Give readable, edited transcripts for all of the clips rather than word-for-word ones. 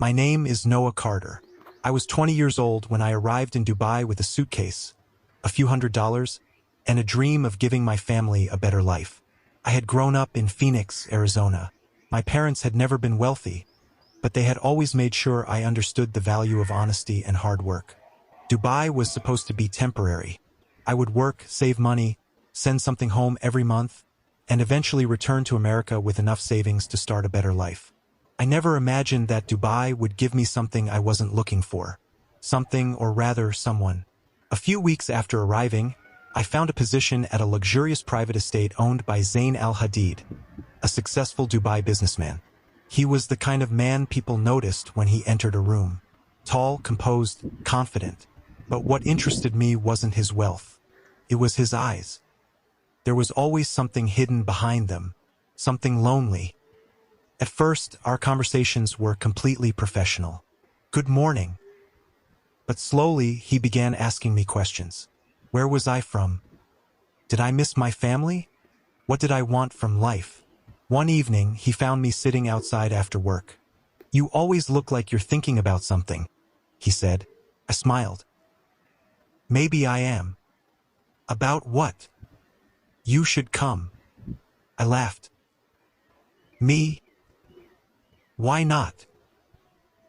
My name is Noah Carter. I was 20 years old when I arrived in Dubai with a suitcase, a few $100s, and a dream of giving my family a better life. I had grown up in Phoenix, Arizona. My parents had never been wealthy, but they had always made sure I understood the value of honesty and hard work. Dubai was supposed to be temporary. I would work, save money, send something home every month, and eventually return to America with enough savings to start a better life. I never imagined that Dubai would give me something I wasn't looking for. Something, or rather, someone. A few weeks after arriving, I found a position at a luxurious private estate owned by Zayn al-Hadid, a successful Dubai businessman. He was the kind of man people noticed when he entered a room. Tall, composed, confident. But what interested me wasn't his wealth. It was his eyes. There was always something hidden behind them, something lonely. At first, our conversations were completely professional. Good morning. But slowly, he began asking me questions. Where was I from? Did I miss my family? What did I want from life? One evening, he found me sitting outside after work. "You always look like you're thinking about something," he said. I smiled. "Maybe I am." "About what?" "You should come." I laughed. "Me? Why not?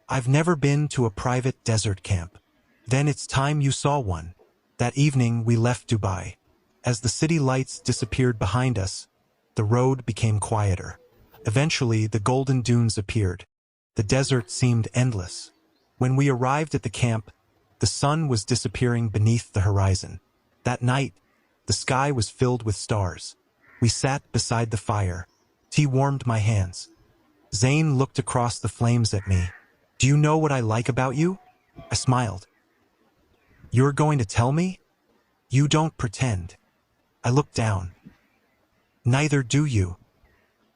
I've never been to a private desert camp." "Then it's time you saw one." That evening, we left Dubai. As the city lights disappeared behind us, the road became quieter. Eventually, the golden dunes appeared. The desert seemed endless. When we arrived at the camp, the sun was disappearing beneath the horizon. That night, the sky was filled with stars. We sat beside the fire. Tea warmed my hands. Zayn looked across the flames at me. "Do you know what I like about you?" I smiled. "You're going to tell me?" "You don't pretend." I looked down. "Neither do you."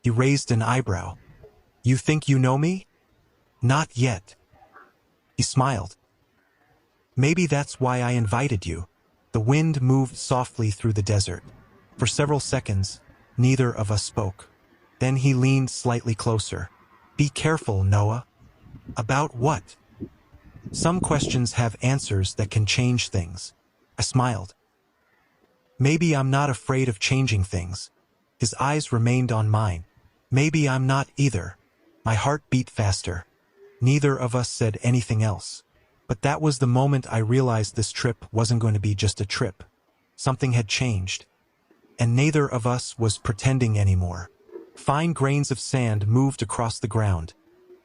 He raised an eyebrow. "You think you know me?" "Not yet." He smiled. "Maybe that's why I invited you." The wind moved softly through the desert. For several seconds, neither of us spoke. Then he leaned slightly closer. "Be careful, Noah." "About what?" "Some questions have answers that can change things." I smiled. "Maybe I'm not afraid of changing things." His eyes remained on mine. "Maybe I'm not either." My heart beat faster. Neither of us said anything else. But that was the moment I realized this trip wasn't going to be just a trip. Something had changed. And neither of us was pretending anymore. Fine grains of sand moved across the ground,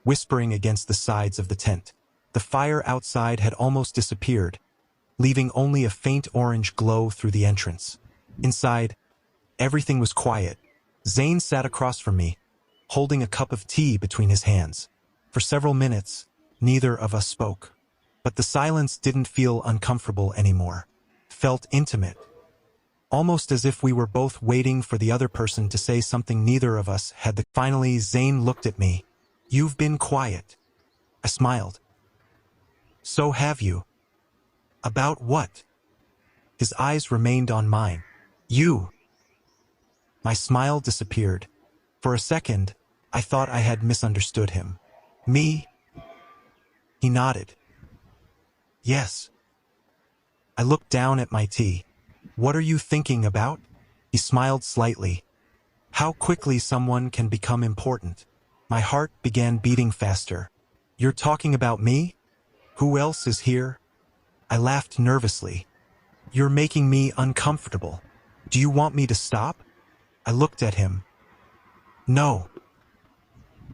whispering against the sides of the tent. The fire outside had almost disappeared, leaving only a faint orange glow through the entrance. Inside, everything was quiet. Zayn sat across from me, holding a cup of tea between his hands. For several minutes, neither of us spoke. But the silence didn't feel uncomfortable anymore. It felt intimate. Almost as if we were both waiting for the other person to say something neither of us had the... Finally, Zayn looked at me. "You've been quiet." I smiled. "So have you." "About what?" His eyes remained on mine. "You." My smile disappeared. For a second, I thought I had misunderstood him. "Me?" He nodded. "Yes." I looked down at my tea. "What are you thinking about?" He smiled slightly. "How quickly someone can become important." My heart began beating faster. "You're talking about me? Who else is here?" I laughed nervously. "You're making me uncomfortable. Do you want me to stop?" I looked at him. "No."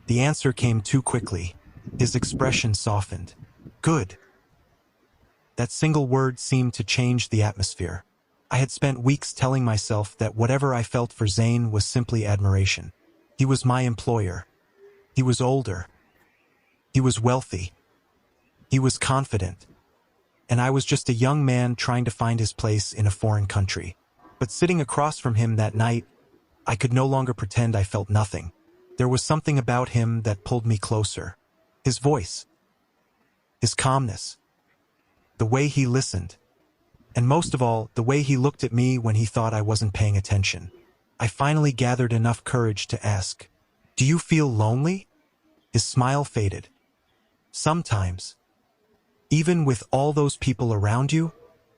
The answer came too quickly. His expression softened. "Good." That single word seemed to change the atmosphere. I had spent weeks telling myself that whatever I felt for Zayn was simply admiration. He was my employer. He was older. He was wealthy. He was confident. And I was just a young man trying to find his place in a foreign country. But sitting across from him that night, I could no longer pretend I felt nothing. There was something about him that pulled me closer. His voice. His calmness. The way he listened. And most of all, the way he looked at me when he thought I wasn't paying attention. I finally gathered enough courage to ask, "Do you feel lonely?" His smile faded. Sometimes, even with all those people around you,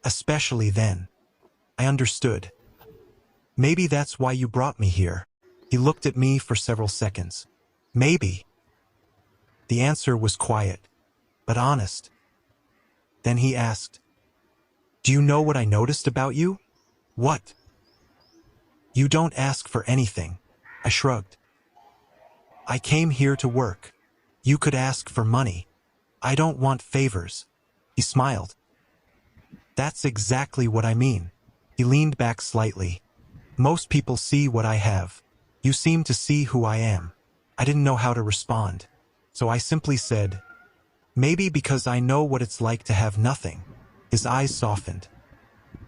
especially then, I understood. Maybe that's why you brought me here. He looked at me for several seconds. Maybe. The answer was quiet, but honest. Then he asked, "Do you know what I noticed about you?" "What?" "You don't ask for anything." I shrugged. "I came here to work. You could ask for money. I don't want favors." He smiled. "That's exactly what I mean." He leaned back slightly. "Most people see what I have. You seem to see who I am." I didn't know how to respond, so I simply said, "Maybe because I know what it's like to have nothing." His eyes softened.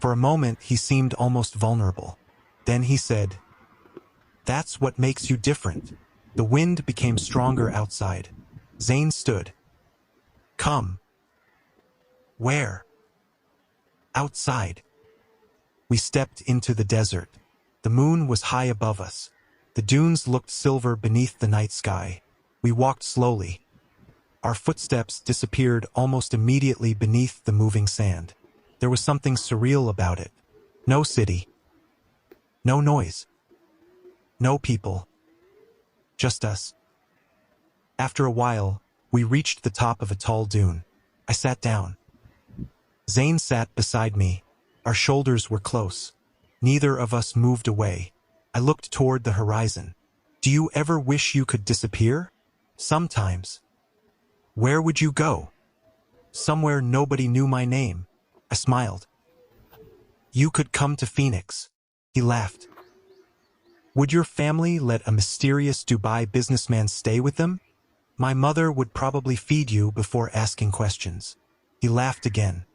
For a moment, he seemed almost vulnerable. Then he said, "That's what makes you different." The wind became stronger outside. Zayn stood. "Come." "Where?" "Outside." We stepped into the desert. The moon was high above us. The dunes looked silver beneath the night sky. We walked slowly. Our footsteps disappeared almost immediately beneath the moving sand. There was something surreal about it. No city. No noise. No people. Just us. After a while, we reached the top of a tall dune. I sat down. Zayn sat beside me. Our shoulders were close. Neither of us moved away. I looked toward the horizon. "Do you ever wish you could disappear?" "Sometimes." "Where would you go?" "Somewhere nobody knew my name." I smiled. "You could come to Phoenix." He laughed. "Would your family let a mysterious Dubai businessman stay with them?" "My mother would probably feed you before asking questions." He laughed again.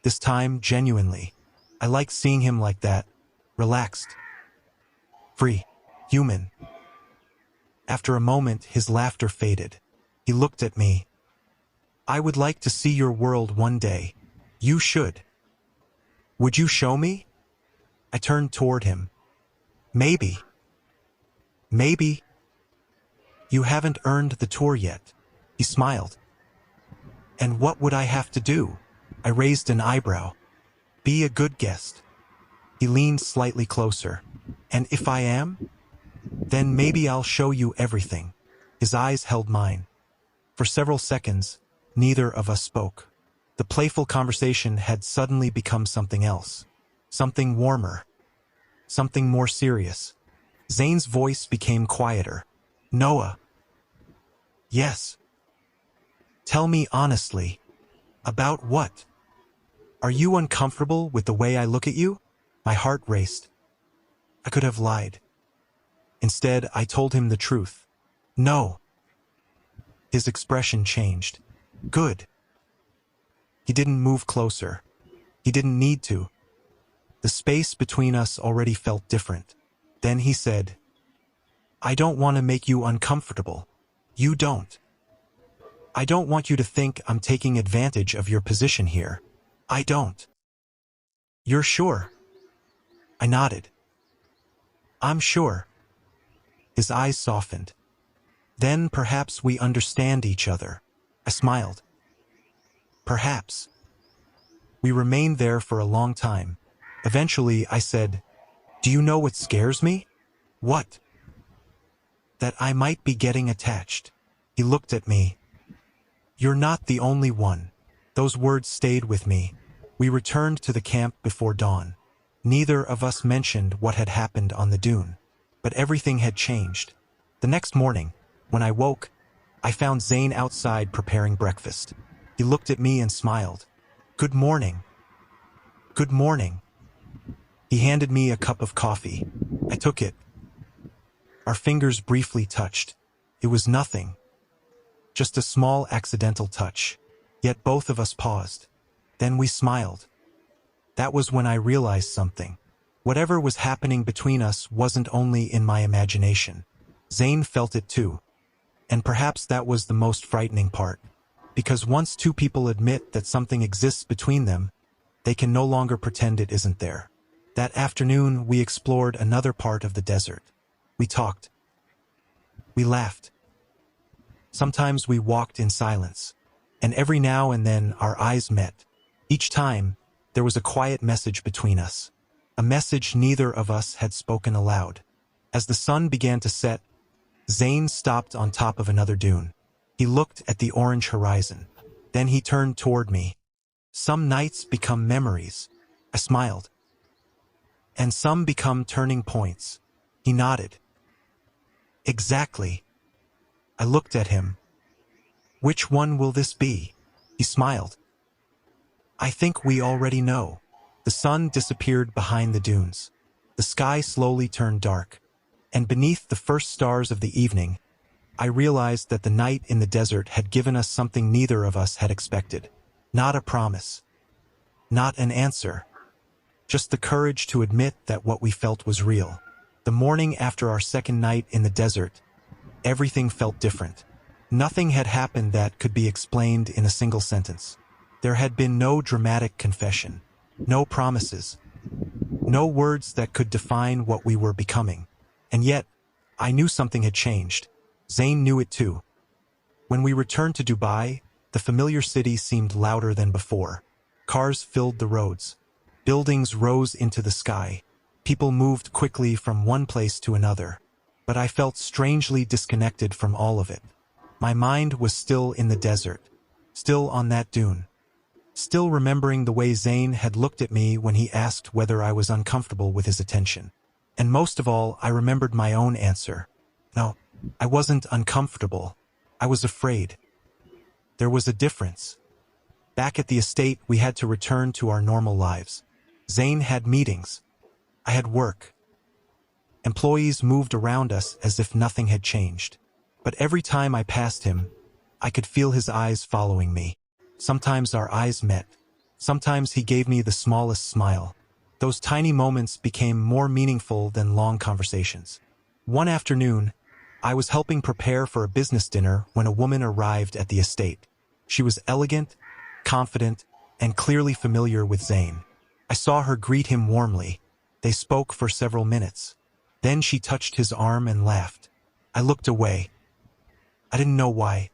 This time, genuinely. I liked seeing him like that, relaxed, free, human. After a moment, his laughter faded. He looked at me. "I would like to see your world one day." "You should." "Would you show me?" I turned toward him. "Maybe." "Maybe." "You haven't earned the tour yet." He smiled. "And what would I have to do?" I raised an eyebrow. "Be a good guest." He leaned slightly closer. "And if I am? Then maybe I'll show you everything." His eyes held mine. For several seconds, neither of us spoke. The playful conversation had suddenly become something else. Something warmer. Something more serious. Zayn's voice became quieter. "Noah." "Yes." "Tell me honestly." "About what?" "Are you uncomfortable with the way I look at you?" My heart raced. I could have lied. Instead, I told him the truth. "No." His expression changed. "Good." He didn't move closer. He didn't need to. The space between us already felt different. Then he said, "I don't want to make you uncomfortable." "You don't." "I don't want you to think I'm taking advantage of your position here." "I don't." "You're sure?" I nodded. "I'm sure." His eyes softened. "Then perhaps we understand each other." I smiled. "Perhaps." We remained there for a long time. Eventually, I said, "Do you know what scares me?" "What?" "That I might be getting attached." He looked at me. "You're not the only one." Those words stayed with me. We returned to the camp before dawn. Neither of us mentioned what had happened on the dune. But everything had changed. The next morning, when I woke, I found Zayn outside preparing breakfast. He looked at me and smiled. "Good morning." "Good morning." He handed me a cup of coffee. I took it. Our fingers briefly touched. It was nothing. Just a small accidental touch. Yet both of us paused. Then we smiled. That was when I realized something. Whatever was happening between us wasn't only in my imagination. Zayn felt it too. And perhaps that was the most frightening part. Because once two people admit that something exists between them, they can no longer pretend it isn't there. That afternoon, we explored another part of the desert. We talked. We laughed. Sometimes we walked in silence, and every now and then our eyes met. Each time, there was a quiet message between us, a message neither of us had spoken aloud. As the sun began to set, Zayn stopped on top of another dune. He looked at the orange horizon. Then he turned toward me. Some nights become memories. I smiled. And some become turning points. He nodded. Exactly. I looked at him. Which one will this be? He smiled. I think we already know. The sun disappeared behind the dunes. The sky slowly turned dark. And beneath the first stars of the evening, I realized that the night in the desert had given us something neither of us had expected. Not a promise. Not an answer. Just the courage to admit that what we felt was real. The morning after our second night in the desert, everything felt different. Nothing had happened that could be explained in a single sentence. There had been no dramatic confession, no promises, no words that could define what we were becoming. And yet, I knew something had changed. Zayn knew it too. When we returned to Dubai, the familiar city seemed louder than before. Cars filled the roads. Buildings rose into the sky. People moved quickly from one place to another. But I felt strangely disconnected from all of it. My mind was still in the desert, still on that dune, still remembering the way Zayn had looked at me when he asked whether I was uncomfortable with his attention. And most of all, I remembered my own answer. No, I wasn't uncomfortable. I was afraid. There was a difference. Back at the estate, we had to return to our normal lives. Zayn had meetings. I had work. Employees moved around us as if nothing had changed. But every time I passed him, I could feel his eyes following me. Sometimes our eyes met. Sometimes he gave me the smallest smile. Those tiny moments became more meaningful than long conversations. One afternoon, I was helping prepare for a business dinner when a woman arrived at the estate. She was elegant, confident, and clearly familiar with Zayn. I saw her greet him warmly. They spoke for several minutes. Then she touched his arm and laughed. I looked away. I didn't know why.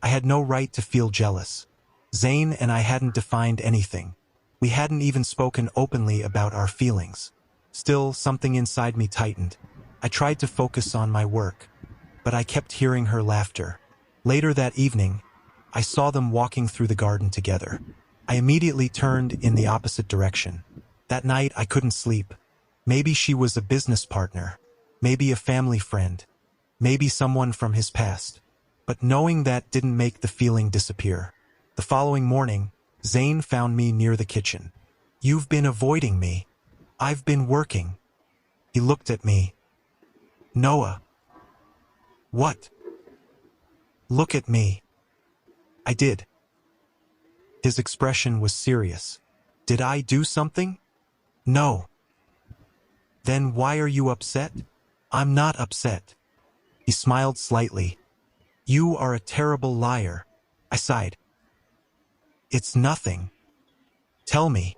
I had no right to feel jealous. Zayn and I hadn't defined anything. We hadn't even spoken openly about our feelings. Still, something inside me tightened. I tried to focus on my work, but I kept hearing her laughter. Later that evening, I saw them walking through the garden together. I immediately turned in the opposite direction. That night, I couldn't sleep. Maybe she was a business partner. Maybe a family friend. Maybe someone from his past. But knowing that didn't make the feeling disappear. The following morning, Zayn found me near the kitchen. You've been avoiding me. I've been working. He looked at me. Noah. What? Look at me. I did. His expression was serious. Did I do something? No. Then why are you upset? I'm not upset. He smiled slightly. You are a terrible liar. I sighed. It's nothing. Tell me.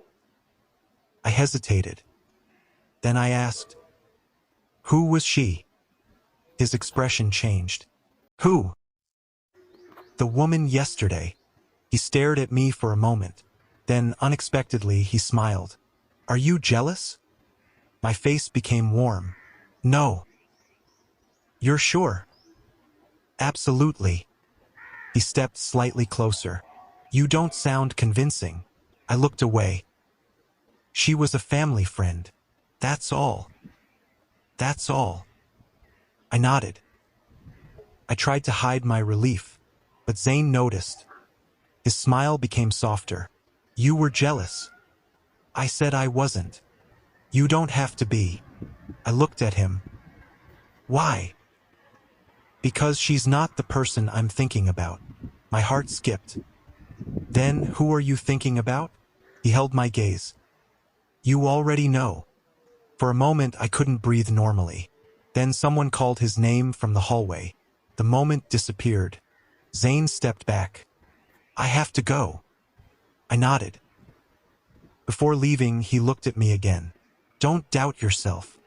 I hesitated. Then I asked, who was she? His expression changed. Who? The woman yesterday. He stared at me for a moment. Then, unexpectedly, he smiled. Are you jealous? My face became warm. No. You're sure? Absolutely. He stepped slightly closer. You don't sound convincing. I looked away. She was a family friend. That's all. That's all. I nodded. I tried to hide my relief, but Zayn noticed. His smile became softer. You were jealous. I said I wasn't. You don't have to be. I looked at him. Why? Because she's not the person I'm thinking about. My heart skipped. Then, who are you thinking about? He held my gaze. You already know. For a moment, I couldn't breathe normally. Then someone called his name from the hallway. The moment disappeared. Zayn stepped back. I have to go. I nodded. Before leaving, he looked at me again. Don't doubt yourself.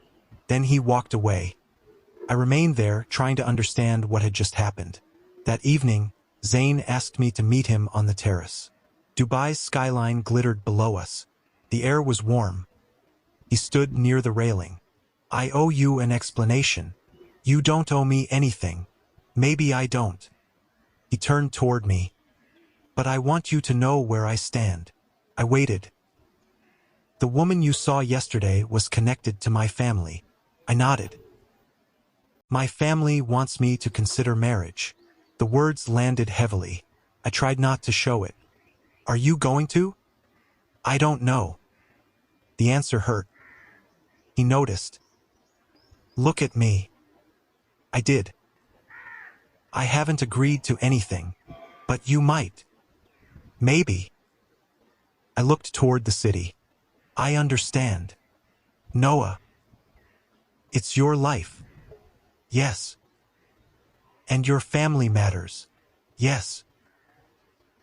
Then he walked away. I remained there, trying to understand what had just happened. That evening, Zayn asked me to meet him on the terrace. Dubai's skyline glittered below us. The air was warm. He stood near the railing. "I owe you an explanation." "You don't owe me anything." "Maybe I don't." He turned toward me. "But I want you to know where I stand." I waited. "The woman you saw yesterday was connected to my family." I nodded. "My family wants me to consider marriage." The words landed heavily. I tried not to show it. "Are you going to?" "I don't know." The answer hurt. He noticed. "Look at me." I did. "I haven't agreed to anything. But you might." "Maybe." I looked toward the city. "I understand." "Noah. It's your life." "Yes." "And your family matters." "Yes."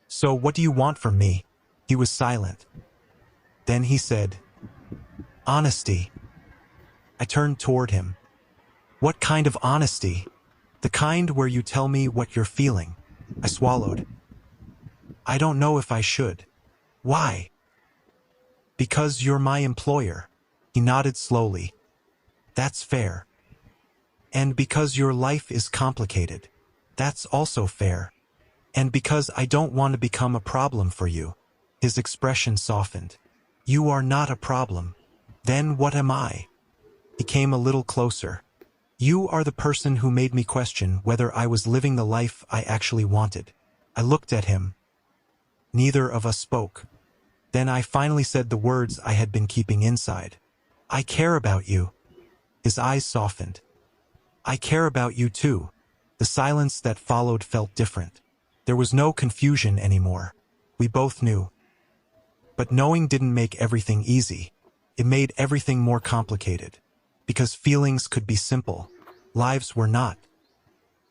"So what do you want from me?" He was silent. Then he said, "Honesty." I turned toward him. "What kind of honesty?" "The kind where you tell me what you're feeling." I swallowed. "I don't know if I should." "Why?" "Because you're my employer." He nodded slowly. "That's fair." "And because your life is complicated." "That's also fair." "And because I don't want to become a problem for you." His expression softened. "You are not a problem." "Then what am I?" He came a little closer. "You are the person who made me question whether I was living the life I actually wanted." I looked at him. Neither of us spoke. Then I finally said the words I had been keeping inside. "I care about you." His eyes softened. "I care about you too." The silence that followed felt different. There was no confusion anymore. We both knew. But knowing didn't make everything easy. It made everything more complicated. Because feelings could be simple, lives were not.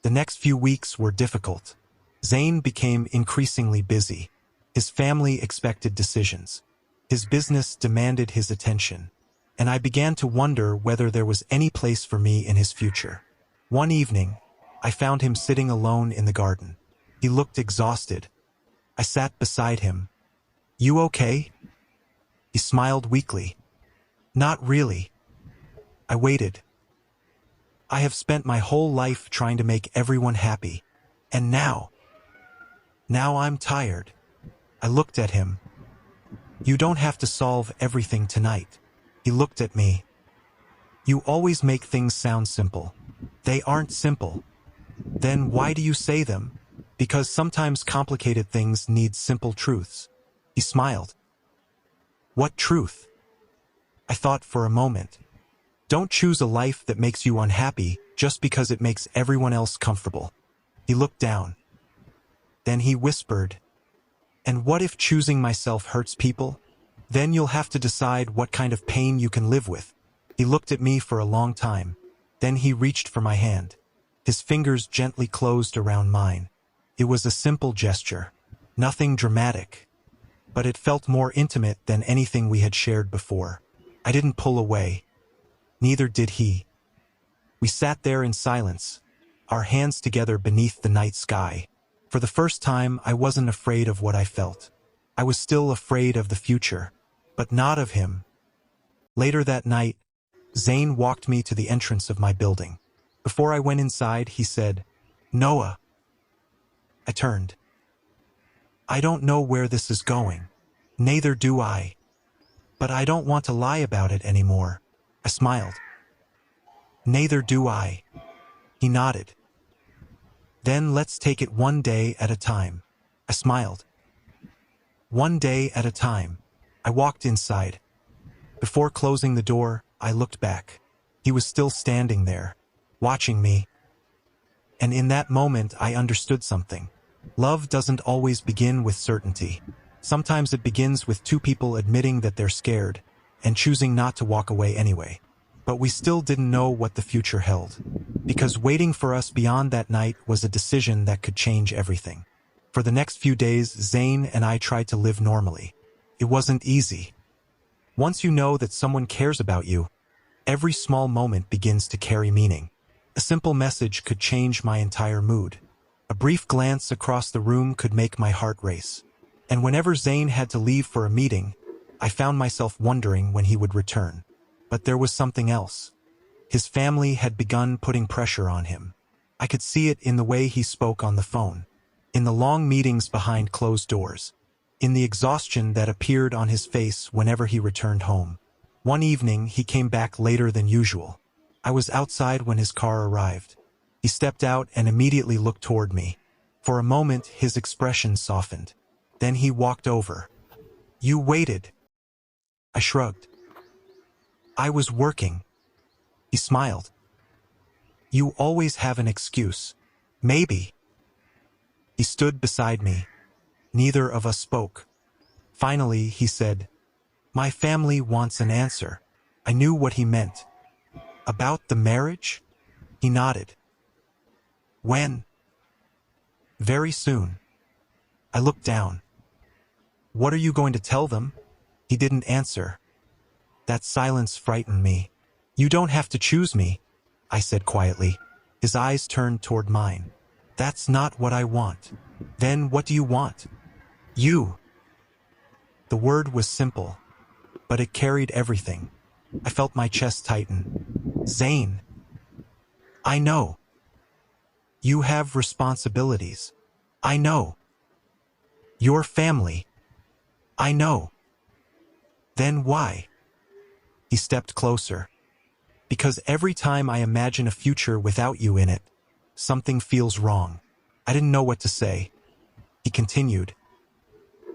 The next few weeks were difficult. Zayn became increasingly busy. His family expected decisions. His business demanded his attention. And I began to wonder whether there was any place for me in his future. One evening, I found him sitting alone in the garden. He looked exhausted. I sat beside him. "You okay?" He smiled weakly. "Not really." I waited. "I have spent my whole life trying to make everyone happy. And now I'm tired." I looked at him. "You don't have to solve everything tonight." He looked at me. "You always make things sound simple." "They aren't simple." "Then why do you say them?" "Because sometimes complicated things need simple truths." He smiled. "What truth?" I thought for a moment. "Don't choose a life that makes you unhappy just because it makes everyone else comfortable." He looked down. Then he whispered, "And what if choosing myself hurts people? Then you'll have to decide what kind of pain you can live with." He looked at me for a long time. Then he reached for my hand. His fingers gently closed around mine. It was a simple gesture. Nothing dramatic. But it felt more intimate than anything we had shared before. I didn't pull away. Neither did he. We sat there in silence, our hands together beneath the night sky. For the first time, I wasn't afraid of what I felt. I was still afraid of the future, but not of him. Later that night, Zayn walked me to the entrance of my building. Before I went inside, he said, "Noah." I turned. "I don't know where this is going." "Neither do I. But I don't want to lie about it anymore." I smiled. "Neither do I." He nodded. "Then let's take it one day at a time." I smiled. "One day at a time." I walked inside. Before closing the door, I looked back. He was still standing there, watching me. And in that moment, I understood something. Love doesn't always begin with certainty. Sometimes it begins with two people admitting that they're scared and choosing not to walk away anyway. But we still didn't know what the future held, because waiting for us beyond that night was a decision that could change everything. For the next few days, Zayn and I tried to live normally. It wasn't easy. Once you know that someone cares about you, every small moment begins to carry meaning. A simple message could change my entire mood. A brief glance across the room could make my heart race. And whenever Zayn had to leave for a meeting, I found myself wondering when he would return. But there was something else. His family had begun putting pressure on him. I could see it in the way he spoke on the phone, in the long meetings behind closed doors, in the exhaustion that appeared on his face whenever he returned home. One evening, he came back later than usual. I was outside when his car arrived. He stepped out and immediately looked toward me. For a moment, his expression softened. Then he walked over. "You waited." I shrugged. "I was working." He smiled. "You always have an excuse." "Maybe." He stood beside me. Neither of us spoke. Finally, he said, "My family wants an answer." I knew what he meant. "About the marriage?" He nodded. "When?" "Very soon." I looked down. "What are you going to tell them?" He didn't answer. That silence frightened me. "You don't have to choose me," I said quietly. His eyes turned toward mine. "That's not what I want." "Then what do you want?" "You." The word was simple, but it carried everything. I felt my chest tighten. "Zayn." "I know." "You have responsibilities." "I know." "Your family." "I know." "Then why?" He stepped closer. "Because every time I imagine a future without you in it, something feels wrong." I didn't know what to say. He continued.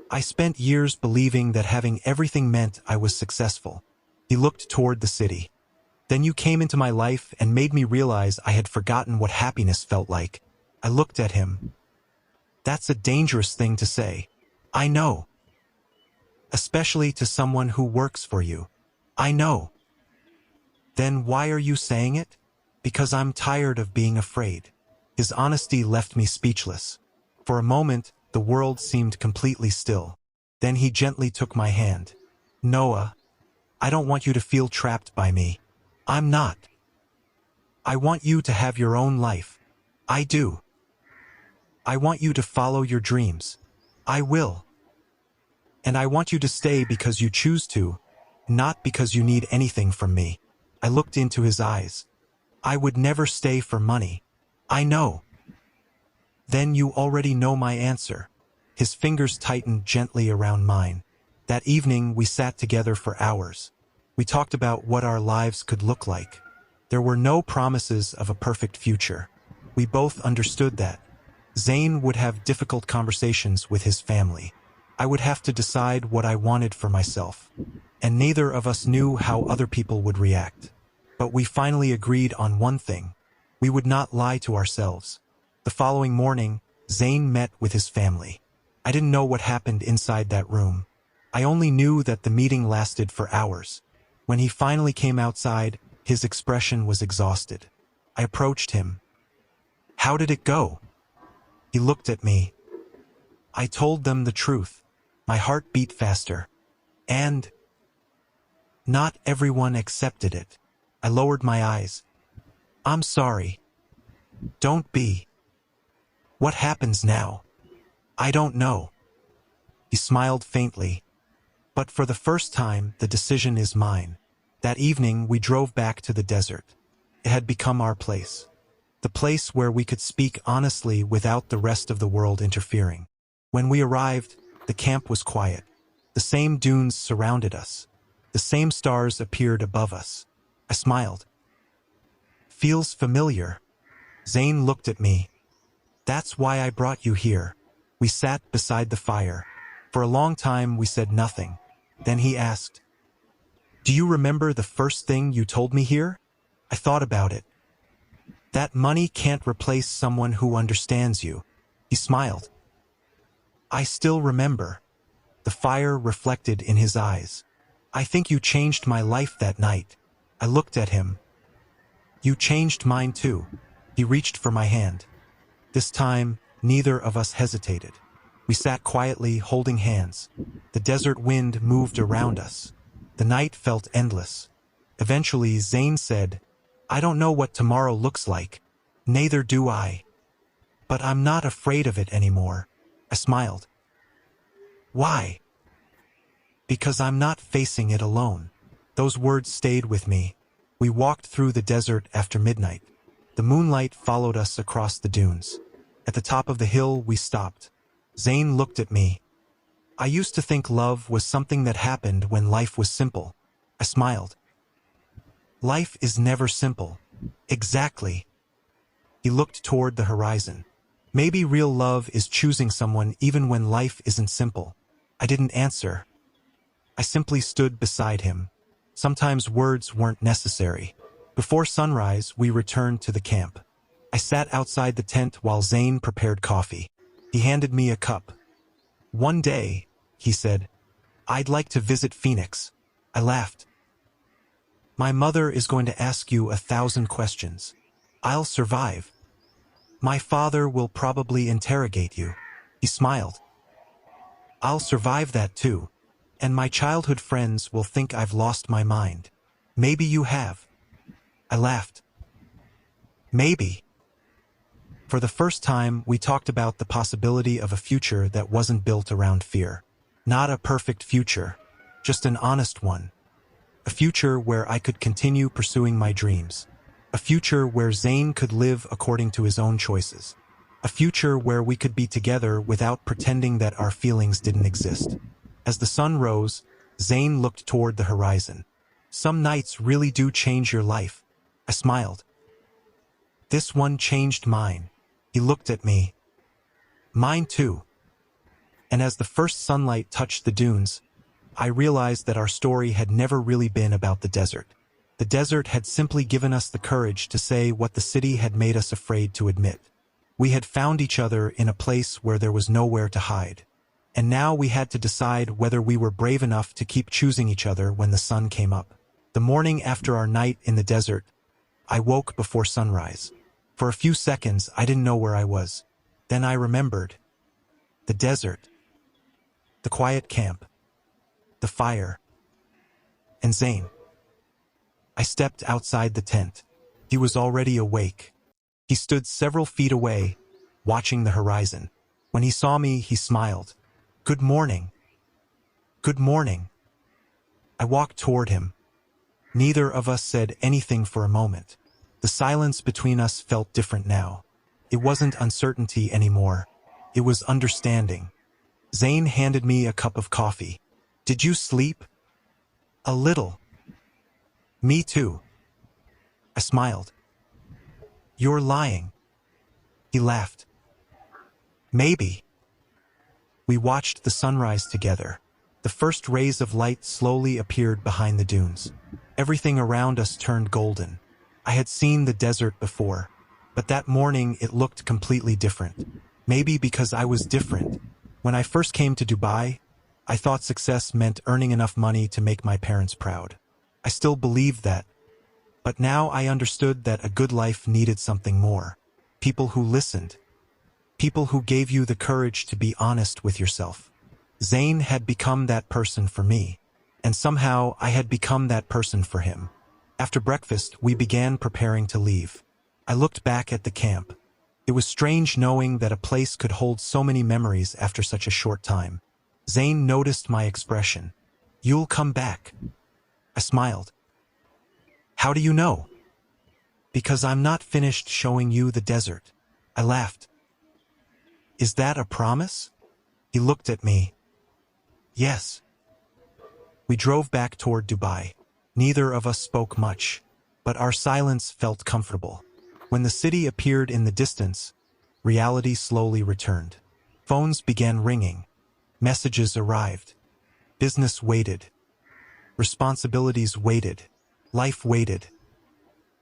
"I spent years believing that having everything meant I was successful." He looked toward the city. "Then you came into my life and made me realize I had forgotten what happiness felt like." I looked at him. "That's a dangerous thing to say." "I know." "Especially to someone who works for you." "I know." "Then why are you saying it?" "Because I'm tired of being afraid." His honesty left me speechless. For a moment, the world seemed completely still. Then he gently took my hand. "Noah, I don't want you to feel trapped by me." "I'm not." "I want you to have your own life." "I do." "I want you to follow your dreams." "I will." "And I want you to stay because you choose to, not because you need anything from me." I looked into his eyes. "I would never stay for money." "I know." "Then you already know my answer." His fingers tightened gently around mine. That evening, we sat together for hours. We talked about what our lives could look like. There were no promises of a perfect future. We both understood that. Zayn would have difficult conversations with his family. I would have to decide what I wanted for myself. And neither of us knew how other people would react. But we finally agreed on one thing. We would not lie to ourselves. The following morning, Zayn met with his family. I didn't know what happened inside that room. I only knew that the meeting lasted for hours. When he finally came outside, his expression was exhausted. I approached him. "How did it go?" He looked at me. I told them the truth. My heart beat faster. And not everyone accepted it. I lowered my eyes. "I'm sorry." "Don't be." "What happens now?" "I don't know." He smiled faintly. "But for the first time, the decision is mine." That evening, we drove back to the desert. It had become our place. The place where we could speak honestly without the rest of the world interfering. When we arrived, the camp was quiet. The same dunes surrounded us. The same stars appeared above us. I smiled. "Feels familiar." Zayn looked at me. "That's why I brought you here." We sat beside the fire. For a long time, we said nothing. Then he asked, "Do you remember the first thing you told me here?" I thought about it. "That money can't replace someone who understands you." He smiled. "I still remember." The fire reflected in his eyes. "I think you changed my life that night." I looked at him. "You changed mine too." He reached for my hand. This time, neither of us hesitated. We sat quietly, holding hands. The desert wind moved around us. The night felt endless. Eventually, Zayn said, "I don't know what tomorrow looks like." "Neither do I. But I'm not afraid of it anymore. I smiled. Why? Because I'm not facing it alone. Those words stayed with me. We walked through the desert after midnight. The moonlight followed us across the dunes. At the top of the hill, we stopped. Zayn looked at me. I used to think love was something that happened when life was simple. I smiled. Life is never simple. Exactly. He looked toward the horizon. Maybe real love is choosing someone even when life isn't simple. I didn't answer. I simply stood beside him. Sometimes words weren't necessary. Before sunrise, we returned to the camp. I sat outside the tent while Zayn prepared coffee. He handed me a cup. One day, he said, I'd like to visit Phoenix. I laughed. My mother is going to ask you 1,000 questions. I'll survive. My father will probably interrogate you. He smiled. I'll survive that too. And my childhood friends will think I've lost my mind. Maybe you have. I laughed. Maybe. For the first time, we talked about the possibility of a future that wasn't built around fear. Not a perfect future, just an honest one. A future where I could continue pursuing my dreams. A future where Zayn could live according to his own choices. A future where we could be together without pretending that our feelings didn't exist. As the sun rose, Zayn looked toward the horizon. Some nights really do change your life. I smiled. This one changed mine. He looked at me. Mine too. And as the first sunlight touched the dunes, I realized that our story had never really been about the desert. The desert had simply given us the courage to say what the city had made us afraid to admit. We had found each other in a place where there was nowhere to hide. And now we had to decide whether we were brave enough to keep choosing each other when the sun came up. The morning after our night in the desert, I woke before sunrise. For a few seconds, I didn't know where I was. Then I remembered. The desert. The quiet camp. The fire. And Zayn. I stepped outside the tent. He was already awake. He stood several feet away, watching the horizon. When he saw me, he smiled. Good morning. Good morning. I walked toward him. Neither of us said anything for a moment. The silence between us felt different now. It wasn't uncertainty anymore. It was understanding. Zayn handed me a cup of coffee. Did you sleep? A little. Me too. I smiled. You're lying. He laughed. Maybe. We watched the sunrise together. The first rays of light slowly appeared behind the dunes. Everything around us turned golden. I had seen the desert before, but that morning it looked completely different. Maybe because I was different. When I first came to Dubai, I thought success meant earning enough money to make my parents proud. I still believed that. But now I understood that a good life needed something more. People who listened. People who gave you the courage to be honest with yourself. Zayn had become that person for me. And somehow I had become that person for him. After breakfast, we began preparing to leave. I looked back at the camp. It was strange knowing that a place could hold so many memories after such a short time. Zayn noticed my expression. You'll come back. I smiled. How do you know? Because I'm not finished showing you the desert. I laughed. Is that a promise? He looked at me. Yes. We drove back toward Dubai. Neither of us spoke much, but our silence felt comfortable. When the city appeared in the distance, reality slowly returned. Phones began ringing. Messages arrived. Business waited. Responsibilities waited. Life waited.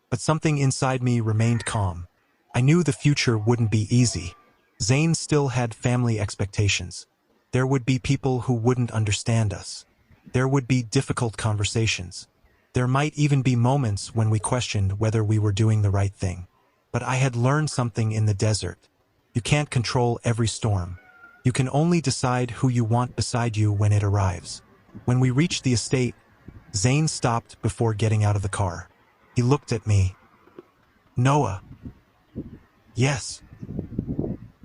But something inside me remained calm. I knew the future wouldn't be easy. Zayn still had family expectations. There would be people who wouldn't understand us. There would be difficult conversations. There might even be moments when we questioned whether we were doing the right thing. But I had learned something in the desert. You can't control every storm. You can only decide who you want beside you when it arrives. When we reached the estate, Zayn stopped before getting out of the car. He looked at me. Noah. Yes.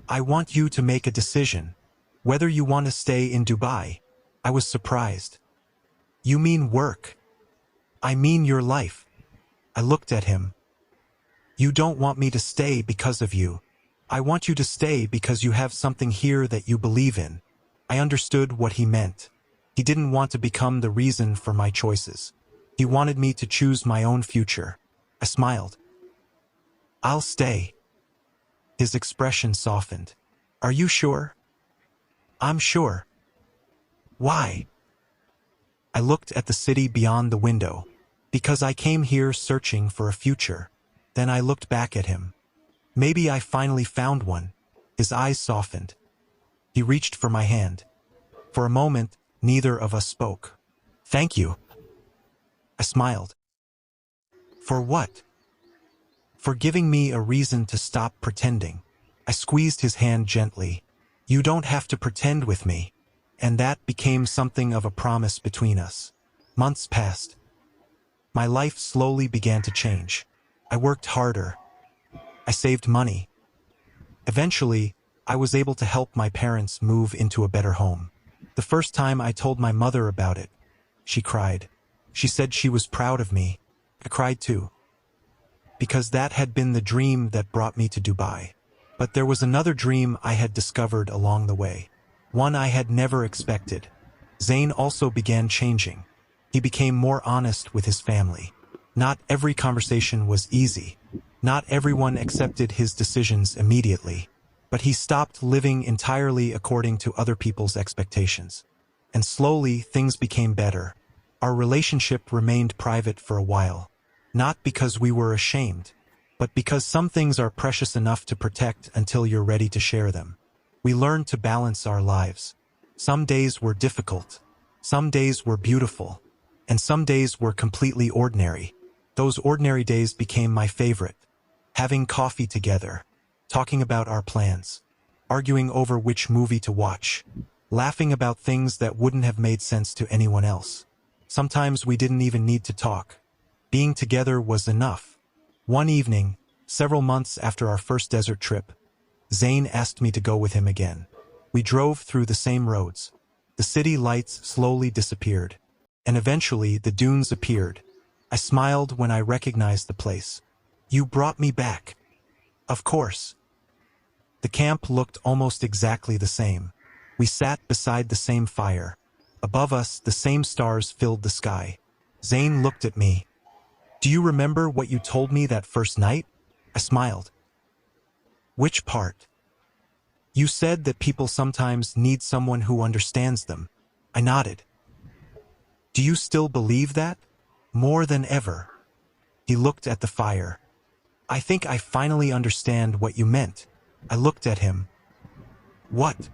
I want you to make a decision. Whether you want to stay in Dubai. I was surprised. You mean work? I mean your life. I looked at him. You don't want me to stay because of you. I want you to stay because you have something here that you believe in. I understood what he meant. He didn't want to become the reason for my choices. He wanted me to choose my own future. I smiled. I'll stay. His expression softened. Are you sure? I'm sure. Why? I looked at the city beyond the window. Because I came here searching for a future. Then I looked back at him. Maybe I finally found one. His eyes softened. He reached for my hand. For a moment, neither of us spoke. Thank you. I smiled. For what? For giving me a reason to stop pretending. I squeezed his hand gently. You don't have to pretend with me. And that became something of a promise between us. Months passed. My life slowly began to change. I worked harder. I saved money. Eventually, I was able to help my parents move into a better home. The first time I told my mother about it, she cried. She said she was proud of me. I cried too. Because that had been the dream that brought me to Dubai. But there was another dream I had discovered along the way. One I had never expected. Zayn also began changing. He became more honest with his family. Not every conversation was easy. Not everyone accepted his decisions immediately. But he stopped living entirely according to other people's expectations. And slowly, things became better. Our relationship remained private for a while. Not because we were ashamed, but because some things are precious enough to protect until you're ready to share them. We learned to balance our lives. Some days were difficult. Some days were beautiful. And some days were completely ordinary. Those ordinary days became my favorite. Having coffee together. Talking about our plans. Arguing over which movie to watch. Laughing about things that wouldn't have made sense to anyone else. Sometimes we didn't even need to talk. Being together was enough. One evening, several months after our first desert trip, Zayn asked me to go with him again. We drove through the same roads. The city lights slowly disappeared. And eventually the dunes appeared. I smiled when I recognized the place. You brought me back. Of course. The camp looked almost exactly the same. We sat beside the same fire. Above us, the same stars filled the sky. Zayn looked at me. Do you remember what you told me that first night? I smiled. Which part? You said that people sometimes need someone who understands them. I nodded. Do you still believe that? More than ever. He looked at the fire. I think I finally understand what you meant. I looked at him. What?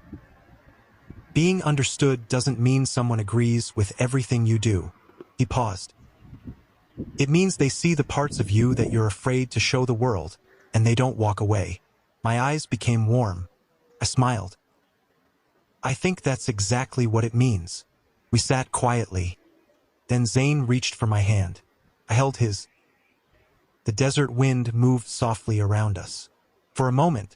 Being understood doesn't mean someone agrees with everything you do. He paused. It means they see the parts of you that you're afraid to show the world, and they don't walk away. My eyes became warm. I smiled. I think that's exactly what it means. We sat quietly. Then Zayn reached for my hand. I held his. The desert wind moved softly around us. For a moment,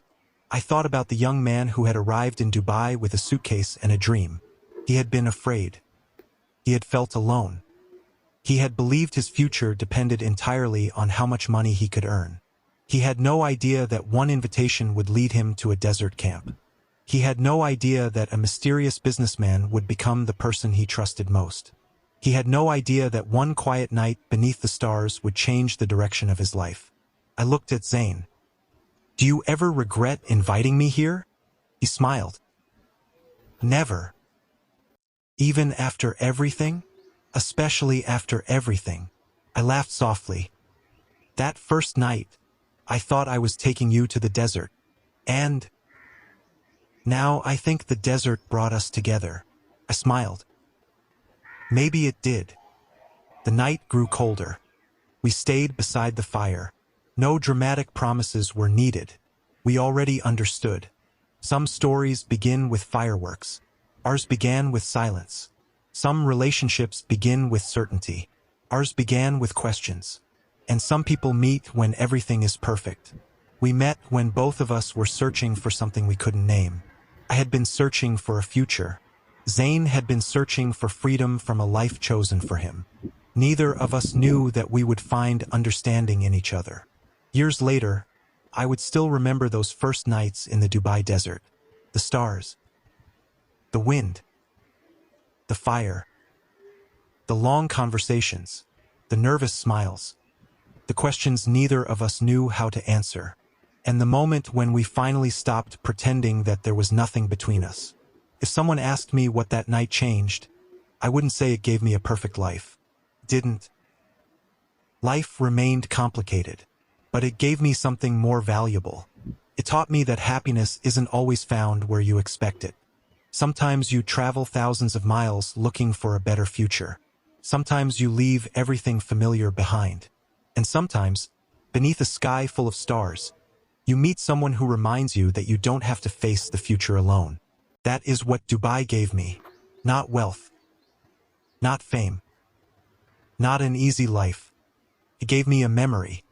I thought about the young man who had arrived in Dubai with a suitcase and a dream. He had been afraid. He had felt alone. He had believed his future depended entirely on how much money he could earn. He had no idea that one invitation would lead him to a desert camp. He had no idea that a mysterious businessman would become the person he trusted most. He had no idea that one quiet night beneath the stars would change the direction of his life. I looked at Zayn. Do you ever regret inviting me here? He smiled. Never. Even after everything? Especially after everything. I laughed softly. That first night, I thought I was taking you to the desert. And now I think the desert brought us together. I smiled. Maybe it did. The night grew colder. We stayed beside the fire. No dramatic promises were needed. We already understood. Some stories begin with fireworks. Ours began with silence. Some relationships begin with certainty. Ours began with questions. And some people meet when everything is perfect. We met when both of us were searching for something we couldn't name. I had been searching for a future. Zayn had been searching for freedom from a life chosen for him. Neither of us knew that we would find understanding in each other. Years later, I would still remember those first nights in the Dubai desert. The stars, the wind, the fire, the long conversations, the nervous smiles, the questions neither of us knew how to answer, and the moment when we finally stopped pretending that there was nothing between us. If someone asked me what that night changed, I wouldn't say it gave me a perfect life. It didn't. Life remained complicated, but it gave me something more valuable. It taught me that happiness isn't always found where you expect it. Sometimes you travel thousands of miles looking for a better future. Sometimes you leave everything familiar behind. And sometimes, beneath a sky full of stars, you meet someone who reminds you that you don't have to face the future alone. That is what Dubai gave me. Not wealth. Not fame. Not an easy life. It gave me a memory,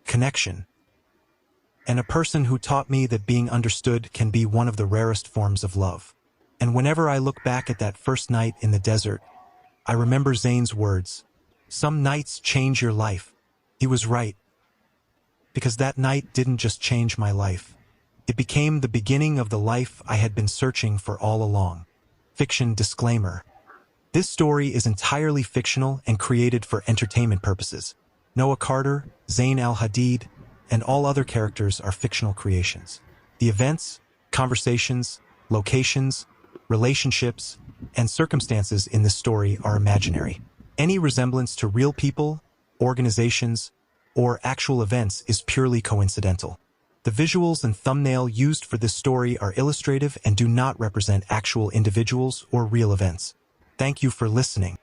connection, and a person who taught me that being understood can be one of the rarest forms of love. And whenever I look back at that first night in the desert, I remember Zayn's words. Some nights change your life. He was right. Because that night didn't just change my life. It became the beginning of the life I had been searching for all along. Fiction disclaimer. This story is entirely fictional and created for entertainment purposes. Noah Carter, Zayn al-Hadid, and all other characters are fictional creations. The events, conversations, locations, relationships, and circumstances in this story are imaginary. Any resemblance to real people, organizations, or actual events is purely coincidental. The visuals and thumbnail used for this story are illustrative and do not represent actual individuals or real events. Thank you for listening.